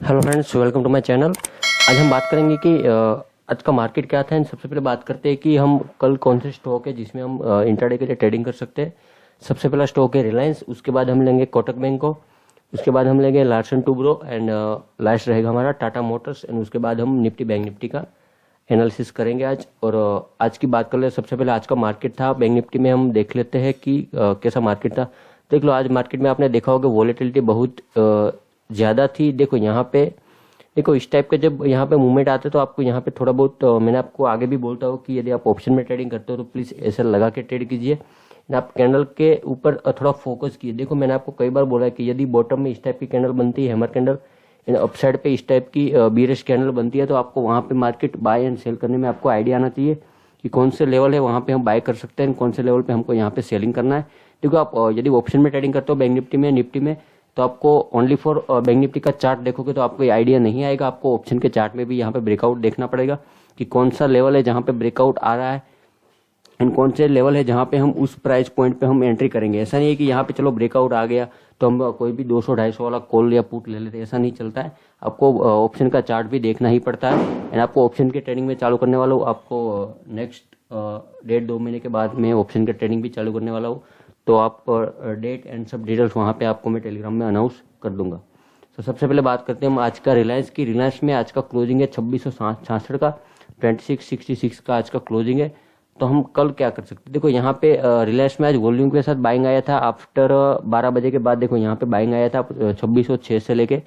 Hello friends, welcome to my channel. आज हम बात करेंगे कि आज का मार्केट क्या था। एंड सबसे पहले बात करते हैं कि हम कल कौन से स्टॉक है जिसमें हम इंट्राडे के लिए ट्रेडिंग कर सकते हैं। सबसे पहला स्टॉक है रिलायंस, उसके बाद हम लेंगे कोटक बैंक को, उसके बाद हम लेंगे लार्सन टुब्रो एंड लास्ट रहेगा हमारा टाटा मोटर्स। एंड उसके बाद हम निफ्टी बैंक निफ्टी का एनालिसिस करेंगे आज। और आज की बात कर ले, सबसे पहले आज का मार्केट था बैंक निफ्टी में हम देख लेते हैं कि कैसा मार्केट था। देख लो, आज मार्केट में आपने देखा होगा वॉलेटिलिटी बहुत ज़्यादा थी। देखो यहाँ पे, देखो इस टाइप के जब यहाँ पे मूवमेंट आते तो आपको यहाँ पे थोड़ा बहुत मैंने आपको आगे भी बोलता हूँ कि यदि आप ऑप्शन में ट्रेडिंग करते हो तो प्लीज़ ऐसा लगा के ट्रेड कीजिए। आप कैंडल के ऊपर थोड़ा फोकस कीजिए। देखो मैंने आपको कई बार बोला है कि यदि बॉटम में इस टाइप की कैंडल बनती है, हैमर कैंडल, अपसाइड पे इस टाइप की बीरिश कैंडल बनती है, तो आपको वहाँ पे मार्केट बाय एंड सेल करने में आपको आइडिया आना चाहिए कि कौन से लेवल है वहाँ पे हम बाय कर सकते हैं, कौन से लेवल पे हमको यहाँ पे सेलिंग करना है। देखो आप यदि ऑप्शन में ट्रेडिंग करते हो बैंक निफ्टी में, निफ्टी में, तो आपको ओनली फॉर बैंक निफ्टी का चार्ट देखोगे तो आपको आइडिया नहीं आएगा। आपको ऑप्शन के चार्ट में भी यहाँ पे ब्रेकआउट देखना पड़ेगा कि कौन सा लेवल है जहाँ पे ब्रेकआउट आ रहा है एंड कौन से लेवल है जहाँ पे हम उस प्राइस पॉइंट पे हम एंट्री करेंगे। ऐसा नहीं है कि यहाँ पे चलो ब्रेकआउट आ गया तो हम कोई भी 200-250 वाला कॉल या पुट ले लेते हैं, ऐसा नहीं चलता है। आपको ऑप्शन का चार्ट भी देखना ही पड़ता है। एंड आपको ऑप्शन के ट्रेडिंग में चालू करने वाला हूँ, आपको नेक्स्ट 1.5-2 महीने के बाद में ऑप्शन के ट्रेडिंग भी चालू करने वाला हूँ। तो आप डेट एंड सब डिटेल्स वहाँ पे आपको मैं टेलीग्राम में अनाउंस कर दूंगा। तो सबसे पहले बात करते हैं हम आज का रिलायंस की। रिलायंस में आज का क्लोजिंग है 2666 का, 2666 का आज का क्लोजिंग है। तो हम कल क्या कर सकते हैं, देखो यहाँ पे रिलायंस में आज वॉल्यूम के साथ बाइंग आया था। आफ्टर 12 बजे के बाद देखो यहाँ पे बाइंग आया था 2606 से लेके,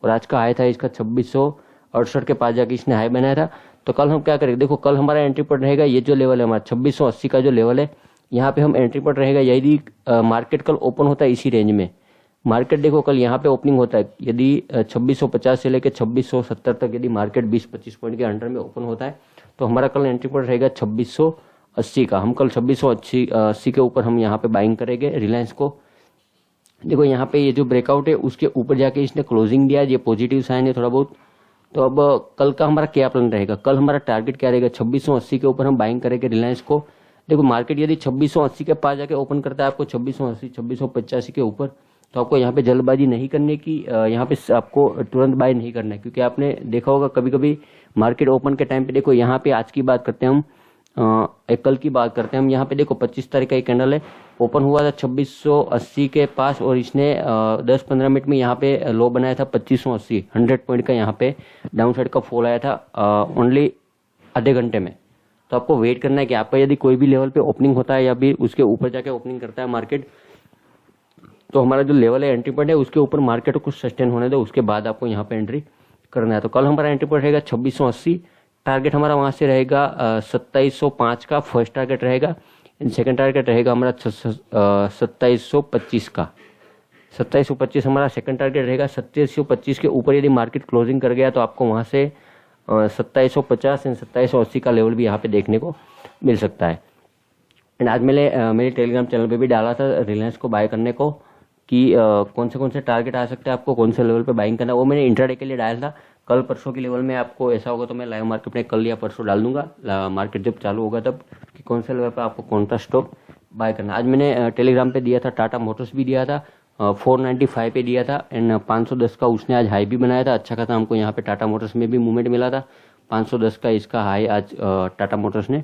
और आज का हाई था इसका 2668 के पास जाके इसने हाई बनाया था। तो कल हम क्या करेंगे, देखो कल हमारा एंट्री पॉइंट रहेगा ये जो लेवल है हमारा 2680 का जो लेवल है, यहाँ पे हम एंट्री पॉइंट रहेगा। यदि मार्केट कल ओपन होता है इसी रेंज में, मार्केट देखो कल यहाँ पे ओपनिंग होता है, यदि 2650 से लेकर 2670 तक यदि मार्केट 20-25 पॉइंट के अंडर में ओपन होता है तो हमारा कल एंट्री पॉइंट रहेगा 2680 का। हम कल 2680 के ऊपर हम यहाँ पे बाइंग करेंगे रिलायंस को। देखो यहाँ पे ये जो ब्रेकआउट है उसके ऊपर जाके इसने क्लोजिंग दिया, ये पॉजिटिव साइन है थोड़ा बहुत। तो अब कल का हमारा क्या प्लान रहेगा, कल हमारा टारगेट क्या रहेगा, 2680 के ऊपर हम बाइंग करेंगे रिलायंस को। देखो मार्केट यदि 2680 के पास जाके ओपन करता है आपको 2680 2685 के ऊपर, तो आपको यहाँ पे जल्दबाजी नहीं करने की, यहाँ पे आपको तुरंत बाय नहीं करना है। क्योंकि आपने देखा होगा कभी कभी मार्केट ओपन के टाइम पे, देखो यहाँ पे आज की बात करते हैं हम, एक कल की बात करते हैं हम। यहाँ पे देखो 25 तारीख का एक कैंडल है, ओपन हुआ था 2680 के पास और इसने 10-15 मिनट में यहाँ पे लो बनाया था 2580, 100 पॉइंट का यहाँ पे डाउन साइड का फॉल आया था ओनली आधे घंटे में। तो आपको वेट करना है कि आपका यदि कोई भी लेवल पे ओपनिंग होता है या भी उसके ऊपर जाके ओपनिंग करता है मार्केट, तो हमारा जो लेवल है एंट्री पॉइंट है उसके ऊपर मार्केट को कुछ सस्टेन होने दो, उसके बाद आपको यहाँ पे एंट्री करना है। तो कल हमारा एंट्री पॉइंट रहेगा 2680, टारगेट हमारा वहां से रहेगा 2705 का फर्स्ट टारगेट रहेगा, एंड सेकंड टारगेट रहेगा हमारा 2725 का। 2725 हमारा सेकंड टारगेट रहेगा। 2725 के ऊपर यदि मार्केट क्लोजिंग कर गया तो आपको वहां से 2750 एंड 2780 का लेवल भी यहाँ पे देखने को मिल सकता है। एंड आज मैंने मेरे टेलीग्राम चैनल पे भी डाला था रिलायंस को बाय करने को कि कौन से टारगेट आ सकते हैं, आपको कौन से लेवल पे बाइंग करना है, वो मैंने इंट्राडे के लिए डाला था। कल परसों के लेवल में आपको ऐसा होगा तो मैं लाइव मार्केट में कल या परसों डाल दूंगा, मार्केट जब चालू होगा तब, कि कौन से लेवल पे आपको कौन सा स्टॉक बाय करना। आज मैंने टेलीग्राम पे दिया था, टाटा मोटर्स भी दिया था, 495 पे दिया था एंड 510 का उसने आज हाई भी बनाया था। अच्छा खासा हमको यहाँ पे टाटा मोटर्स में भी मूवमेंट मिला था, 510 का इसका हाई आज टाटा मोटर्स ने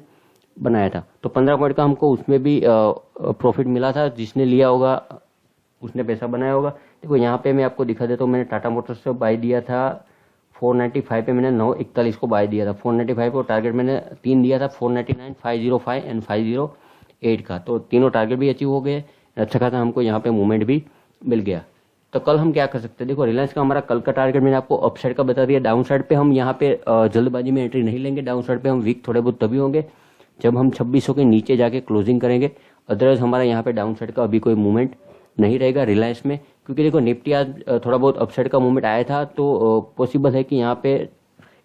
बनाया था। तो 15 पॉइंट का हमको उसमें भी प्रॉफिट मिला था, जिसने लिया होगा उसने पैसा बनाया होगा। देखो यहाँ पे मैं आपको दिखा देता हूँ, मैंने टाटा मोटर्स से बाय दिया था 495 पे, मैंने 941 को बाय दिया था 495 को। टारगेट मैंने 3 दिया था, 499, 505 एंड 508 का। तो तीनों टारगेट भी अचीव हो गए, अच्छा खासा हमको यहाँ पे मूवमेंट भी मिल गया। तो कल हम क्या कर सकते हैं, देखो रिलायंस का हमारा कल का टारगेट मैंने आपको अपसाइड का बता दिया। डाउन साइड पे हम यहाँ पे जल्दबाजी में एंट्री नहीं लेंगे, डाउन साइड पे हम वीक थोड़े बहुत तभी होंगे जब हम 2600 के नीचे जाके क्लोजिंग करेंगे। अदरवाइज हमारा यहाँ पे डाउन साइड का अभी कोई मूवमेंट नहीं रहेगा रिलायंस में। क्योंकि देखो निफ्टी आज थोड़ा बहुत अपसाइड का मूवमेंट आया था, तो पॉसिबल है कि यहाँ पे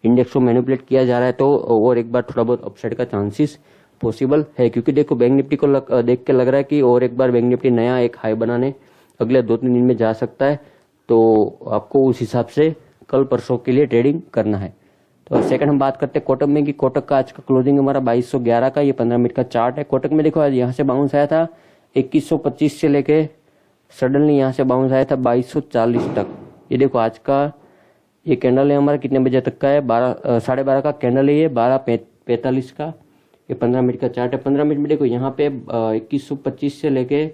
इंडेक्स को मैनिपुलेट किया जा रहा है, तो और एक बार थोड़ा बहुत अपसाइड का चांसेस पॉसिबल है। क्योंकि देखो बैंक निफ्टी को देख के लग रहा है कि और एक बार बैंक निफ्टी नया एक हाई बनाने अगले 2-3 दिन में जा सकता है। तो आपको उस हिसाब से कल परसों के लिए ट्रेडिंग करना है। तो सेकंड हम बात करते हैं कोटक में कि कोटक का आज का क्लोजिंग हमारा 2211 का, ये 15 मिनट का चार्ट है। कोटक में देखो आज यहाँ से बाउंस आया था 2125 से लेके सडनली यहाँ से बाउंस आया था 2240 तक। ये देखो आज का ये कैंडल है हमारा कितने बजे तक का है, 12:30 का कैंडल है ये, 12:45 का। ये 15 मिनट का चार्ट है। 15 मिनट में देखो यहाँ पे 2125 से लेके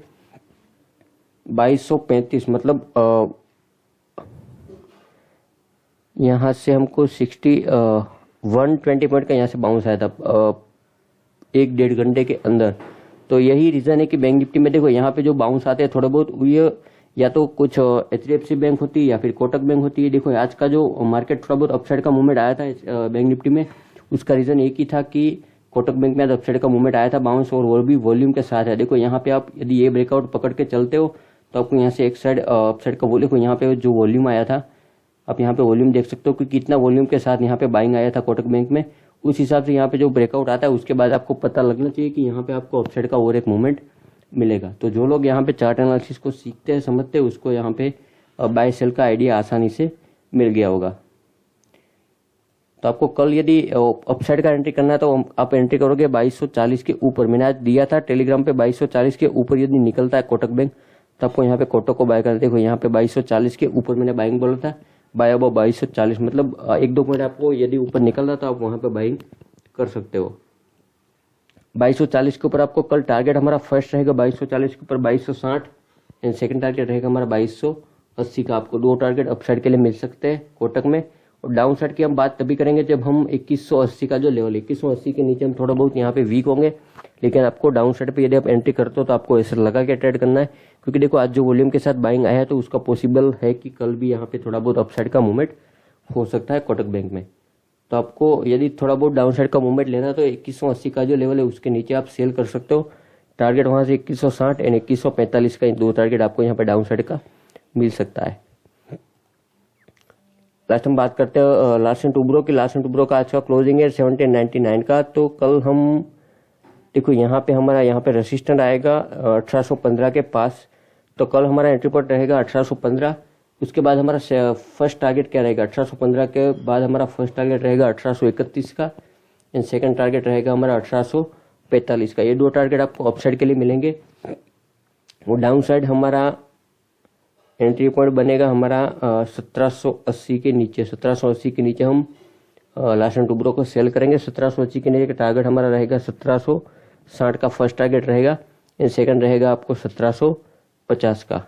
2235, मतलब यहाँ से हमको 120 पॉइंट का यहाँ से बाउंस आया था 1-1.5 घंटे के अंदर। तो यही रीजन है कि बैंक निफ्टी में देखो यहाँ पे जो बाउंस आते हैं थोड़े बहुत, ये या तो कुछ HDFC बैंक होती है या फिर कोटक बैंक होती है। देखो आज का जो मार्केट थोड़ा बहुत अपसाइड का मूवमेंट आया था बैंक निफ्टी में, उसका रीजन एक ही था कि कोटक बैंक में आज अपसाइड का मूवमेंट आया था बाउंस, और वो भी वॉल्यूम के साथ है। देखो यहाँ पे आप यदि ये ब्रेकआउट पकड़ के चलते हो तो आपको यहाँ से एक साइड अपसाइड का देखो यहाँ पे जो वॉल्यूम आया था, आप यहाँ पे वॉल्यूम देख सकते हो कि कितना वॉल्यूम के साथ यहाँ पे बाइंग आया था कोटक बैंक में। उस हिसाब से यहाँ पे जो ब्रेकआउट आता है उसके बाद आपको पता लगना चाहिए कि यहाँ पे आपको अपसाइड का और एक मूवमेंट मिलेगा। तो जो लोग यहाँ पे चार्ट एनालिसिस को सीखते हैं, समझते हैं, उसको यहाँ पे बाय सेल का आइडिया आसानी से मिल गया होगा। तो आपको कल यदि अपसाइड का एंट्री करना है तो आप एंट्री करोगे 2240 के ऊपर। मैंने आज दिया था टेलीग्राम पे 2240 के ऊपर यदि निकलता है कोटक बैंक तो आपको यहाँ पे कोटक को बाय करना। देखो यहाँ पे 2240 के ऊपर मैंने बाइंग बोला था, बाय अबव 2240, मतलब 1-2 पॉइंट आपको यदि ऊपर निकलता तो आप वहां पे बाइंग कर सकते हो। 2240 के ऊपर आपको कल टारगेट हमारा फर्स्ट रहेगा 2240 के ऊपर 2260 एंड सेकंड टारगेट रहेगा हमारा 2280 का। आपको 2 टारगेट अपसाइड के लिए मिल सकते हैं कोटक में। और डाउन साइड की हम बात तभी करेंगे जब हम 2180 का जो लेवल है 2180 के नीचे हम थोड़ा बहुत यहाँ पे वीक होंगे। लेकिन आपको डाउन साइड पे यदि आप एंट्री करते हो तो आपको ऐसा लगा के ट्रेड करना है, क्योंकि देखो आज जो वॉल्यूम के साथ बाइंग आया है तो उसका पॉसिबल है कि कल भी यहाँ पे थोड़ा बहुत अपसाइड का मूवमेंट हो सकता है कोटक बैंक में। तो आपको यदि थोड़ा बहुत डाउन साइड का मूवमेंट लेना है तो 2180 का जो लेवल है उसके नीचे आप सेल कर सकते हो। टारगेट वहां से 2160 एंड 2145 का 2 टारगेट आपको यहाँ पे डाउन साइड का मिल सकता है। लास्ट हम बात करते हैं लार्सन टुब्रो की। लार्सन टुब्रो का आज का क्लोजिंग है 1799 का। तो कल हम देखो यहाँ पे हमारा यहाँ पे रेसिस्टेंट आएगा 1815 के पास। तो कल हमारा एंट्री पॉइंट रहेगा 1815। उसके बाद हमारा फर्स्ट टारगेट क्या रहेगा, 1815 के बाद हमारा फर्स्ट टारगेट रहेगा 1831 का एंड सेकंड टारगेट रहेगा हमारा 1845 का। ये 2 टारगेट आपको अपसाइड के लिए मिलेंगे। वो डाउन साइड हमारा एंट्री पॉइंट बनेगा हमारा 1780 के नीचे। 1780 के नीचे हम लार्सन टुब्रो को सेल करेंगे। 1780 के नीचे का टारगेट हमारा रहेगा 1760 का फर्स्ट टारगेट रहेगा एंड सेकंड रहेगा आपको 1750 का।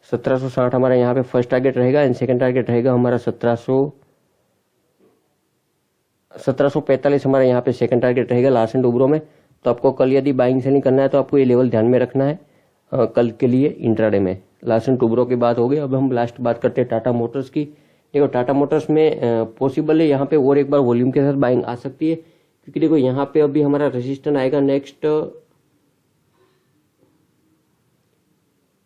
1760 हमारा यहाँ पे फर्स्ट टारगेट रहेगा एंड सेकंड टारगेट रहेगा हमारा 1745 हमारा यहाँ पे सेकंड टारगेट रहेगा लार्सन टुब्रो में। तो आपको कल यदि बाइंग सेलिंग करना है तो आपको ये लेवल ध्यान में रखना है कल के लिए इंट्राडे में। लार्सन टुब्रो की बात हो गई। अब हम लास्ट बात करते हैं टाटा मोटर्स की। देखो टाटा मोटर्स में पॉसिबल है यहाँ पे और एक बार वॉल्यूम के साथ बाइंग आ सकती है, क्योंकि देखो यहाँ पे अभी हमारा रेजिस्टेंस आएगा नेक्स्ट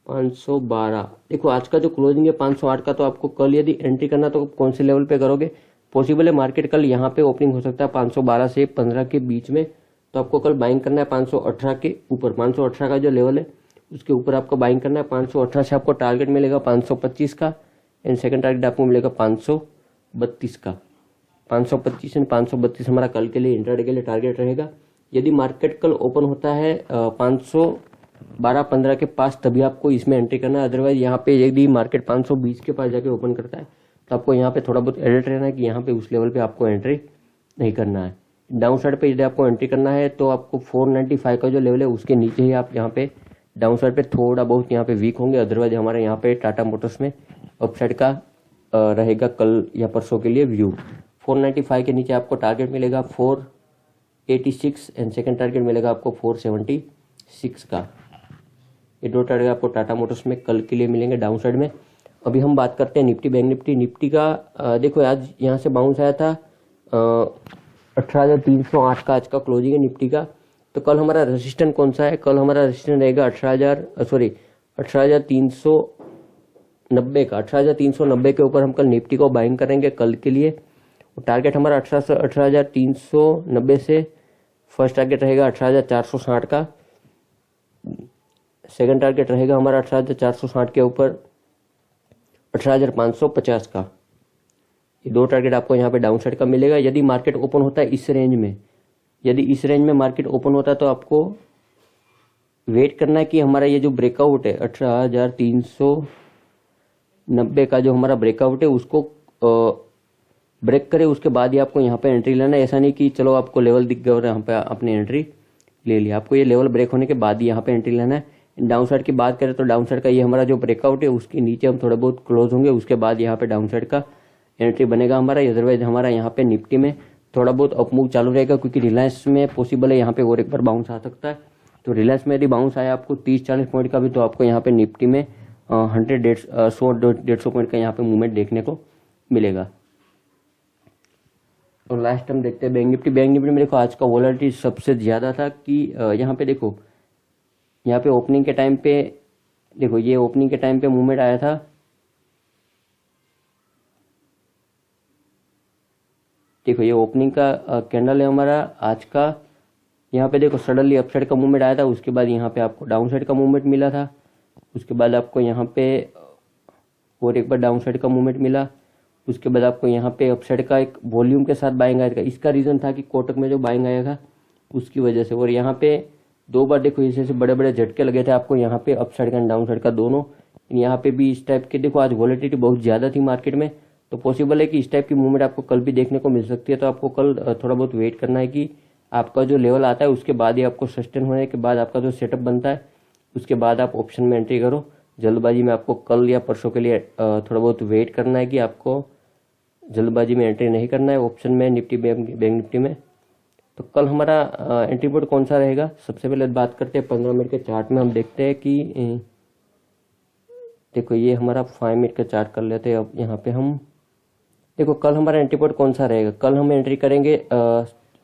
512। देखो आज का जो क्लोजिंग है 508 का। तो आपको कल यदि एंट्री करना तो कौन से लेवल पे करोगे, पॉसिबल है मार्केट कल यहाँ पे ओपनिंग हो सकता है 512 से 15 के बीच में। तो आपको कल बाइंग करना है 518 के ऊपर। 518 का जो लेवल है उसके ऊपर आपको बाइंग करना है। 518 से आपको टारगेट मिलेगा 525 का एंड सेकंड टारगेट आपको मिलेगा 532 का। 525 एंड 532 हमारा कल के लिए इंट्राडे के लिए टारगेट रहेगा। यदि मार्केट कल ओपन होता है 512-15 के पास तभी आपको इसमें एंट्री करना है। अदरवाइज यहाँ पे यदि मार्केट 520 के पास जाके ओपन करता है तो आपको यहाँ पे थोड़ा बहुत एलर्ट रहना है कि यहाँ पे उस लेवल पे आपको एंट्री नहीं करना है। डाउन साइड पे यदि आपको एंट्री करना है तो आपको 495 का जो लेवल है उसके नीचे ही आप यहाँ पे डाउन साइड पे थोड़ा बहुत यहाँ पे वीक होंगे। अदरवाइज हमारे यहाँ पे टाटा मोटर्स में अपसाइड का रहेगा कल या परसों के लिए व्यू। 495 के नीचे आपको टारगेट मिलेगा 486 एंड सेकंड टारगेट मिलेगा आपको 476 का। ये 2 टारगेट आपको टाटा मोटर्स में कल के लिए मिलेंगे डाउन साइड में। अभी हम बात करते हैं निफ्टी बैंक निफ्टी। निफ्टी का देखो आज यहाँ से बाउंस आया था 18,308 का आज का क्लोजिंग है निफ्टी का। तो कल हमारा रेजिस्टेंस कौन सा है, कल हमारा रेजिस्टेंस रहेगा 18,390 का। 18,390 के ऊपर हम कल निफ्टी को बाइंग करेंगे कल के लिए। टारगेट हमारा 18,390 से फर्स्ट टारगेट रहेगा 18,460 का। सेकंड टारगेट रहेगा हमारा 18,460 के ऊपर 18,550 का। ये 2 टारगेट आपको यहाँ पे डाउन साइड का मिलेगा। यदि मार्केट ओपन होता है इस रेंज में, यदि इस रेंज में मार्केट ओपन होता है तो आपको वेट करना है कि हमारा ये जो ब्रेकआउट है 18,300 90 का जो हमारा ब्रेकआउट है उसको ब्रेक करे, उसके बाद ही आपको यहाँ पे एंट्री लेना है। ऐसा नहीं कि चलो आपको लेवल दिख गया और यहाँ पे आपने एंट्री ले लिया, आपको ये लेवल ब्रेक होने के बाद ही यहाँ पे एंट्री लेना है। डाउन साइड की बात करें तो डाउन साइड का ये हमारा जो ब्रेकआउट है उसके नीचे हम थोड़ा बहुत क्लोज होंगे, उसके बाद यहाँ पे डाउन साइड का एंट्री बनेगा हमारा। अदरवाइज हमारा यहाँ पे निफ्टी में थोड़ा बहुत अपमूव चालू रहेगा, क्योंकि रिलायंस में पॉसिबल है यहाँ पे और एक बार बाउंस आ सकता है। तो रिलायंस में यदि बाउंस आया आपको 30-40 पॉइंट का भी, तो आपको यहाँ पे निफ्टी में 100-150 पॉइंट का यहाँ पे मूवमेंट देखने को मिलेगा। और लास्ट हम देखते हैं बैंक निफ्टी। बैंक निफ्टी में देखो आज का वॉलेटिलिटी सबसे ज्यादा था कि यहाँ पे देखो, यहाँ पे ओपनिंग के टाइम पे देखो, ये ओपनिंग के टाइम पे मूवमेंट आया था, देखो ये ओपनिंग का कैंडल है हमारा आज का। यहाँ पे देखो सडनली अपसाइड का मूवमेंट आया था, उसके बाद यहाँ पे आपको डाउन साइड का मूवमेंट मिला था, उसके बाद आपको यहाँ पे और एक बार डाउन साइड का मूवमेंट मिला, उसके बाद आपको यहाँ पे अपसाइड का एक वॉल्यूम के साथ बाइंग आया था। इसका रीजन था कि कोटक में जो बाइंग आया था उसकी वजह से। और यहाँ पे 2 बार देखो इसे बड़े बड़े झटके लगे थे आपको यहाँ पे अपसाइड का डाउन साइड का दोनों। यहाँ पे भी इस टाइप के देखो आज वॉलेटिलिटी बहुत ज्यादा थी मार्केट में, तो पॉसिबल है कि इस टाइप की मूवमेंट आपको कल भी देखने को मिल सकती है। तो आपको कल थोड़ा बहुत वेट करना है कि आपका जो लेवल आता है उसके बाद ही आपको सस्टेन होने के बाद आपका जो सेटअप बनता है उसके बाद आप ऑप्शन में एंट्री करो। जल्दबाजी में आपको कल या परसों के लिए थोड़ा बहुत वेट करना है कि आपको जल्दबाजी में एंट्री नहीं करना है ऑप्शन में निफ्टी बैंक निफ्टी में। तो कल हमारा एंट्री पॉइंट कौन सा रहेगा, सबसे पहले बात करते हैं 15 मिनट के चार्ट में। हम देखते हैं कि देखो ये हमारा 5 मिनट का चार्ट कर लेते हैं। अब यहाँ पे हम देखो कल हमारा एंट्री पॉइंट कौन सा रहेगा। कल हम एंट्री करेंगे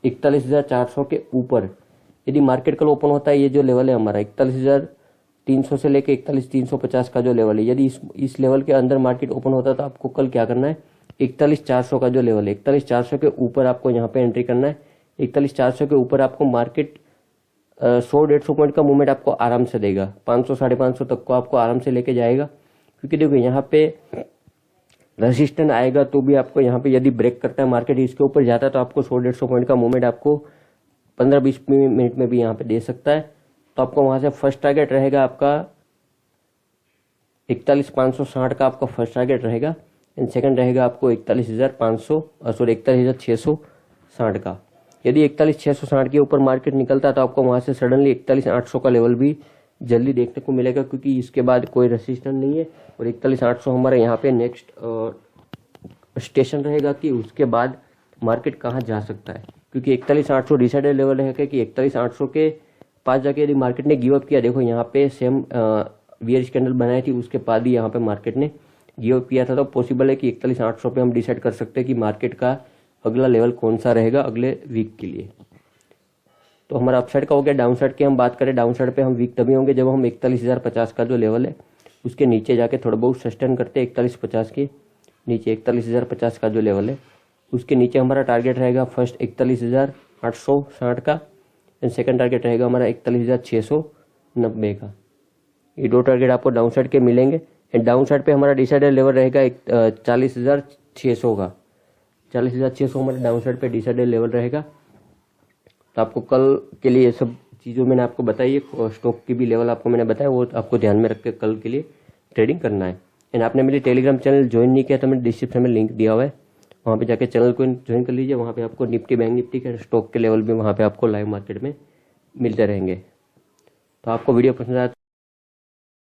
41,400 के ऊपर। यदि मार्केट कल ओपन होता है, ये जो लेवल है हमारा 41,300 से लेके 41,350 का जो लेवल है, यदि इस लेवल के अंदर मार्केट ओपन होता है तो आपको कल क्या करना है, 41,400 का जो लेवल है 41,400 के ऊपर आपको यहाँ पे एंट्री करना है। 41,400 के ऊपर आपको मार्केट 100-150 पॉइंट का मूवमेंट आपको आराम से देगा, 500-550 तक को आपको आराम से लेके जाएगा। क्योंकि देखो यहाँ पे रेजिस्टेंस आएगा तो भी आपको यहाँ पे यदि ब्रेक करता है मार्केट इसके ऊपर जाता है तो आपको 100-150 पॉइंट का मूवमेंट आपको 15-20 मिनट में भी यहाँ पे दे सकता है। तो आपको वहां से फर्स्ट टारगेट रहेगा आपका 41,560 का आपका फर्स्ट टारगेट रहेगा, एंड सेकंड रहेगा आपको 41,660 का। यदि 41,660 के ऊपर मार्केट निकलता है तो आपको वहां से सडनली 41,800 का लेवल भी जल्दी देखने को मिलेगा, क्योंकि इसके बाद कोई रेसिस्टेंस नहीं है। और 41,800 हमारा यहाँ पे नेक्स्ट स्टेशन रहेगा कि उसके बाद मार्केट कहाँ जा सकता है, क्योंकि 41,800 डिसाइडेड लेवल रहेगा कि 41,800 के पास जाके यदि मार्केट ने गिव अप किया, देखो यहाँ पे सेम बियरिश कैंडल बनाई थी उसके बाद ही यहाँ पे मार्केट ने गिव अप किया था। तो पॉसिबल है कि 41,800 पे हम डिसाइड कर सकते हैं कि मार्केट का अगला लेवल कौन सा रहेगा अगले वीक के लिए। तो हमारा अपसाइड का हो गया। डाउन साइड की हम बात करें, डाउन साइड पे हम वीक तभी होंगे जब हम 41,050 का जो लेवल है उसके नीचे जाके थोड़ा बहुत सस्टेन करते हैं। 41,50 के नीचे 41,050 का जो लेवल है उसके नीचे हमारा टारगेट रहेगा फर्स्ट 41,860 का, एंड सेकंड टारगेट रहेगा हमारा 41,690 का। ये 2 टारगेट आपको डाउन साइड के मिलेंगे। एंड डाउन साइड पे हमारा डिसाइडेड लेवल रहेगा 40,600 का। 40,600 हमारे डाउन साइड पे डिसाइडेड लेवल रहेगा। तो आपको कल के लिए ये सब चीज़ों मैंने आपको बताई है, स्टॉक की भी लेवल आपको मैंने बताया, वो आपको ध्यान में रख के कल के लिए ट्रेडिंग करना है। एंड आपने मेरी टेलीग्राम चैनल ज्वाइन नहीं किया तो मैंने डिस्क्रिप्शन में लिंक दिया हुआ है, वहाँ पे जाके चैनल को ज्वाइन कर लीजिए। वहाँ पे आपको निफ्टी बैंक निफ्टी के स्टॉक के लेवल भी वहाँ पे आपको लाइव मार्केट में मिलते रहेंगे। तो आपको वीडियो पसंद आया तो